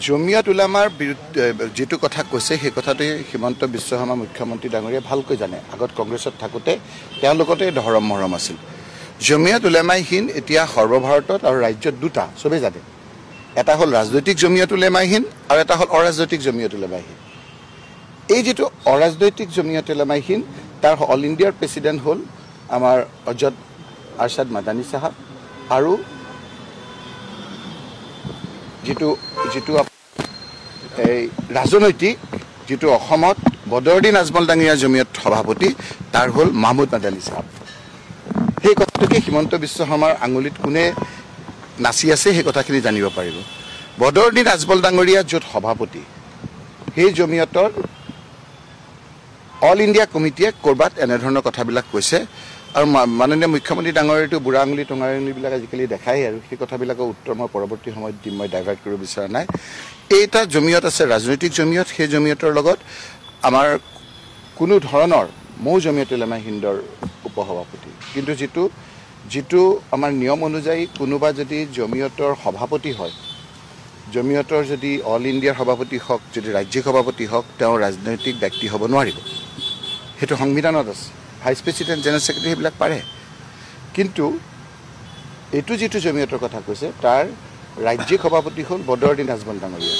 জমিয়ত উলামাৰ বিৰুদ্ধে যেটো কথা কৈছে সেই কথাটো হিমন্ত বিশ্ব শৰ্মা মুখ্যমন্ত্ৰী ডাঙৰীয়ে ভালকৈ জানে আগত কংগ্ৰেছত থাকোতে তেওঁলোকতে ধৰম মৰম আছিল জমিয়ত উলামাইহিন এতিয়া সৰ্বভাৰতত আৰু ৰাজ্যত দুটা সবে জানে এটা হল ৰাজনৈতিক জমিয়ত উলামাইহিন আৰু এটা হল অৰাজনৈতিক জমিয়ত উলামাইহিন এই যেটো অৰাজনৈতিক জমিয়ত উলামাইহিন তাৰ অল ইণ্ডিয়াৰ প্ৰেসিডেন্ট হল আমাৰ অজদ আৰশাদ মাদানী সাহেব আৰু যেটো এই ৰাজনৈতিক যেটো অসমত বদৰুদ্দিন আজমল ডাঙৰীয়া জমিয়ত সভাপতি তাৰ হল মাহমুদ মাদানী সাহেব সেই কথাটোকে হিমন্ত বিশ্ব শৰ্মাৰ আঙুলিত কোনে নাচি আছে সেই কথাখিনি জানিব পাৰিব বদৰুদ্দিন আজমল ডাঙৰীয়া য'ত সভাপতি সেই জমিয়তৰ অল ইণ্ডিয়া কমিটিয়ে কৰবাত এনে ধৰণৰ কথাবিলাক কৈছে আৰু মাননীয় মুখ্যমন্ত্ৰী ডাঙৰীয়াটো বুঢ়া আঙুলি টঙা আঙুলিবিলাক আজিকালি দেখাই আৰু সেই কথাবিলাকৰ উত্তৰ মই পৰৱৰ্তী সময়ত দিম মই ডাইভাৰ্ট কৰিব বিচৰা নাই এইটা জমিয়ত আছে ৰাজনৈতিক জমিয়ত সেই জমিয়তৰ লগত আমাৰ কোনো ধৰণৰ মৌ জমিয়ত উলামা হিন্দৰ উপসভাপতি কিন্তু যেটো আমাৰ নিয়ম অনুযায়ী কোনোবা যদি জমিয়তৰ সভাপতি হয় জমিয়তৰ যদি অল ইণ্ডিয়াৰ সভাপতি হওক যদি ৰাজ্যিক সভাপতি হওক তেওঁ ৰাজনৈতিক ব্যক্তি হ'ব নোৱাৰিব সেইটো সংবিধানত আছে ভাইস প্ৰেসিডেন্ট জেনাৰেল সেক্ৰেটাৰী এইবিলাক পাৰে কিন্তু এইটো যেটো জমিয়তৰ কথা কৈছে তাৰ ৰাজ্যিক সভাপতি হল বদৰুদ্দিন আজমল ডাঙৰীয়া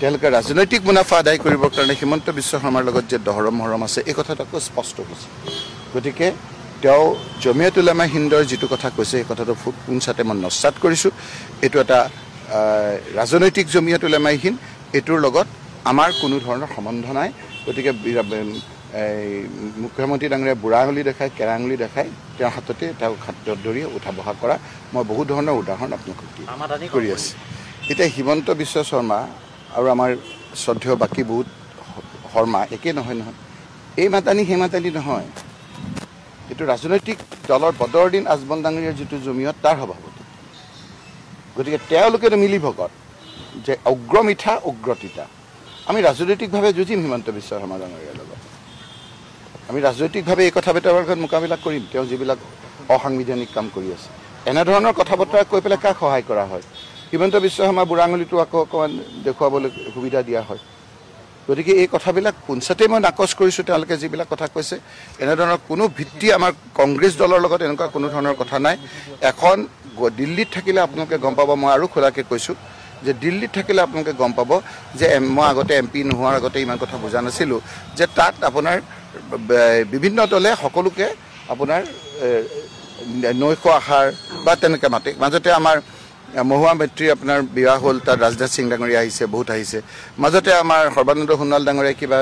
তেওঁলোকে ৰাজনৈতিক মুনাফা আদায় কৰিবৰ কাৰণে হিমন্ত বিশ্ব শৰ্মাৰ লগত যে দহৰম মহৰম আছে এই কথাটো স্পষ্ট হৈছে গতিকে তেওঁ জমিয়ত উলামা হিন্দৰ যেটো কথা কৈছে এই কথাটো পুনচাতে মই নস্যাৎ কৰিছো এটো এটা ৰাজনৈতিক জমিয়ত উলামা হিন্দ এটোৰ লগত আমাৰ কোনো ধৰণৰ সম্বন্ধ নাই গতিকে মুখ্যমন্ত্ৰী ডাঙৰীয়া বুঢ়া আঙুলি দেখায় কেৰা আঙুলি দেখায় তেওঁৰ হাততে তেওঁ খাদ্য ধৰি উঠা বহা কৰা মই বহু ধৰণৰ উদাহৰণ আপোনালোকক কৰি আছে এতিয়া হিমন্ত বিশ্ব শৰ্মা আৰু আমাৰ শ্ৰদ্ধেয় বাকী বহুত শৰ্মা একে নহয় এই মাতানি সেই মাতানি নহয় এইটো ৰাজনৈতিক দলৰ বদৰুদ্দিন আজমল ডাঙৰীয়াৰ যেটো জমিয়ত তাৰ সভাপতি গতিকে তেওঁলোকেতো মিলি ভগত যে অগ্ৰমিঠা উগ্ৰতিতা আমি ৰাজনৈতিকভাৱে যুঁজিম হিমন্ত বিশ্ব শৰ্মা ডাঙৰীয়াৰ লগত আমি ৰাজনৈতিকভাৱে এই কথা বতৰাৰ মোকাবিলা কৰিম তেওঁ যিবিলাক অসাংবিধানিক কাম কৰি আছে এনে ধৰণৰ কথা বতৰা কৈ পেলাই কাক সহায় কৰা হয় হিমন্ত বিশ্ব শৰ্মা বুঢ়া আঙুলিটো আকৌ অকণমান দেখুৱাবলৈ সুবিধা দিয়া হয় গতিকে এই কথাবিলাক পুনচাতে মই নাকচ কৰিছো তেওঁলোকে যিবিলাক কথা কৈছে এনে ধৰণৰ কোনো ভিত্তি আমাৰ কংগ্ৰেছ দলৰ লগত এনেকুৱা কোনো ধৰণৰ কথা নাই এখন দিল্লীত থাকিলে আপোনালোকে গম পাব মই আৰু খোলাকে কৈছো যে দিল্লীত থাকিলে আপোনালোকে গম পাব যে মই আগতে এমপি নোহোৱাৰ আগতে ইমান কথা বুজা নাছিলো যে তাত আপোনাৰ বিভিন্ন দলে সকলোকে আপোনাৰ নৈশ আহাৰ বা তেনেকৈ মাতে মাজতে আমাৰ মহুৱা মেত্ৰী আপোনাৰ বিবাহ হ'ল তাত ৰাজনাথ সিং ডাঙৰীয়া আহিছে বহুত আহিছে মাজতে আমাৰ সৰ্বানন্দ সোণোৱাল ডাঙৰীয়াই কিবা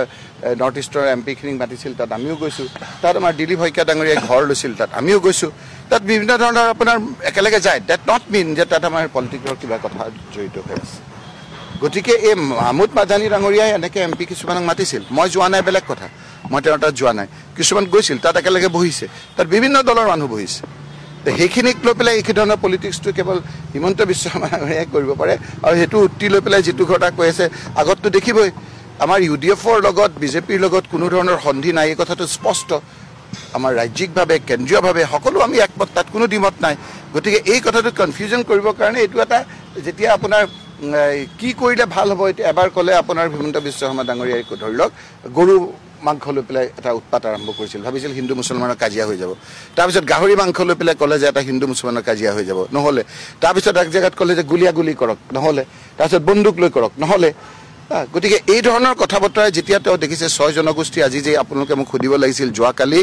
নৰ্থ ইষ্টৰ এমপিখিনিক মাতিছিল তাত আমিও গৈছোঁ তাত আমাৰ দিলীপ শইকীয়া ডাঙৰীয়াই ঘৰ লৈছিল তাত আমিও গৈছোঁ তাত বিভিন্ন ধৰণৰ আপোনাৰ একেলগে যায় ডেট নট মিন যে তাত আমাৰ পলিটিকৰ কিবা কথা জড়িত হৈ আছে গতিকে এই মাহমুদ মাদানী ডাঙৰীয়াই এনেকৈ এমপি কিছুমানক মাতিছিল মই যোৱা নাই বেলেগ কথা মই তেওঁৰ তাত যোৱা নাই কিছুমান গৈছিল তাত একেলগে বহিছে তাত বিভিন্ন দলৰ মানুহ বহিছে সেইখিনিক লৈ পেলাই এই ধৰণৰ পলিটিক্সটো কেৱল হিমন্ত বিশ্ব শৰ্মাই কৰিব পাৰে আৰু সেইটো উত্তি লৈ পেলাই যেটো ঘটা কৈ আছে আগততো দেখিবই আমাৰ ইউডিএফৰ লগত বিজেপিৰ লগত কোনো ধৰণৰ সন্ধি নাই এই কথাটো স্পষ্ট আমাৰ ৰাজ্যিকভাৱে কেন্দ্ৰীয়ভাৱে সকলো আমি একমত তাত কোনো দ্বিমত নাই গতিকে এই কথাটো কনফিউজন কৰিবৰ কাৰণে এইটো এটা যেতিয়া আপোনাৰ কি কৰিলে ভাল হ'ব এতিয়া এবাৰ ক'লে আপোনাৰ হিমন্ত বিশ্ব শৰ্মা ডাঙৰীয়াই ধৰি লওক গৰু মাংস লৈ পেলাই এটা উৎপাত আৰম্ভ কৰিছিল ভাবিছিল হিন্দু মুছলমানৰ কাজিয়া হৈ যাব তাৰপিছত গাহৰি মাংস লৈ পেলাই ক'লে যে এটা হিন্দু মুছলমানৰ কাজিয়া হৈ যাব নহ'লে তাৰপিছত এক জেগাত ক'লে যে গুলিয়াগুলি কৰক নহ'লে তাৰপিছত বন্দুক লৈ কৰক নহ'লে গতিকে এই ধৰণৰ কথা বতৰাই যেতিয়া তেওঁ দেখিছে 6 জনগোষ্ঠী আজি যে আপোনালোকে মোক সুধিব লাগিছিল যোৱাকালি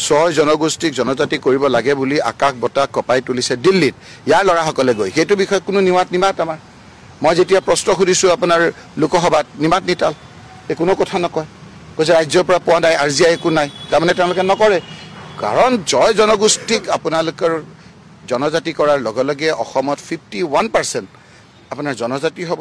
6 জনগোষ্ঠীক জনজাতি কৰিব লাগে বুলি আকাশ বতাহ কপাই তুলিছে দিল্লীত ইয়াৰ ল'ৰাসকলে গৈ সেইটো বিষয়ে কোনো নিমাত আমাৰ মই যেতিয়া প্ৰশ্ন সুধিছোঁ আপোনাৰ লোকসভাত নিমাত নিতাল এই কোনো কথা নকয় কৈছে ৰাজ্যৰ পৰা পোৱা নাই আৰ্জিয়া একো নাই তাৰমানে তেওঁলোকে নকৰে কাৰণ জয় জনগোষ্ঠীক আপোনালোকৰ জনজাতি কৰাৰ লগে লগে অসমত 51% আপোনাৰ জনজাতি হ'ব